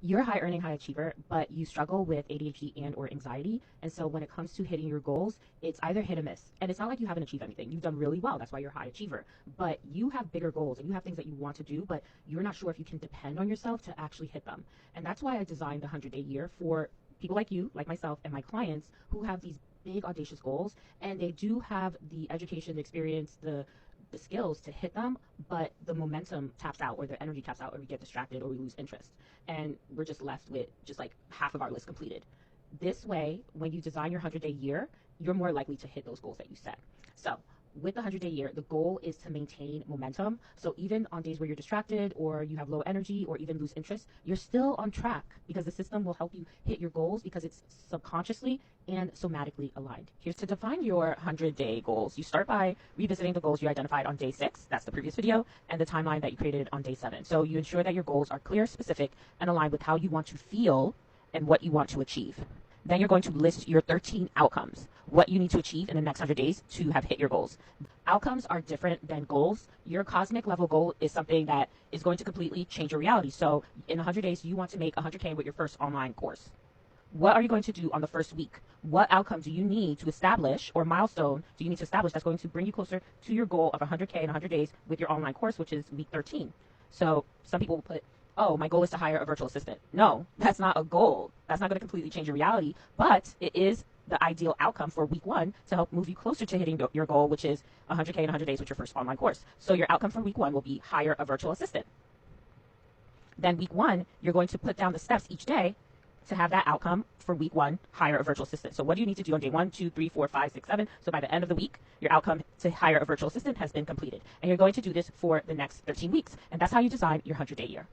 You're a high earning, high achiever, but you struggle with ADHD and or anxiety. And so when it comes to hitting your goals, it's either hit or miss. And it's not like you haven't achieved anything. You've done really well. That's why you're a high achiever. But you have bigger goals and you have things that you want to do, but you're not sure if you can depend on yourself to actually hit them. And that's why I designed the 100-day year for people like you, like myself, and my clients who have these big audacious goals, and they do have the education, the experience, the skills to hit them, but the momentum taps out or the energy taps out or we get distracted or we lose interest. And we're just left with just like half of our list completed. This way, when you design your 100-day year, you're more likely to hit those goals that you set. So with the 100-day year, the goal is to maintain momentum. So even on days where you're distracted or you have low energy or even lose interest, you're still on track because the system will help you hit your goals because it's subconsciously and somatically aligned. Here's to define your 100-day goals. You start by revisiting the goals you identified on day 6, that's the previous video, and the timeline that you created on day 7. So you ensure that your goals are clear, specific, and aligned with how you want to feel and what you want to achieve. Then you're going to list your 13 outcomes, what you need to achieve in the next 100 days to have hit your goals. Outcomes are different than goals. Your cosmic level goal is something that is going to completely change your reality. So in 100 days, you want to make 100K with your first online course. What are you going to do on the first week? What outcome do you need to establish or milestone do you need to establish that's going to bring you closer to your goal of 100K in 100 days with your online course, which is week 13? So some people will put, oh, my goal is to hire a virtual assistant. No, that's not a goal. That's not going to completely change your reality, but it is the ideal outcome for week 1 to help move you closer to hitting your goal, which is 100K in 100 days with your first online course. So your outcome for week 1 will be hire a virtual assistant. Then week 1, you're going to put down the steps each day to have that outcome for week 1, hire a virtual assistant. So what do you need to do on day 1, 2, 3, 4, 5, 6, 7? So by the end of the week, your outcome to hire a virtual assistant has been completed. And you're going to do this for the next 13 weeks. And that's how you design your 100-day year.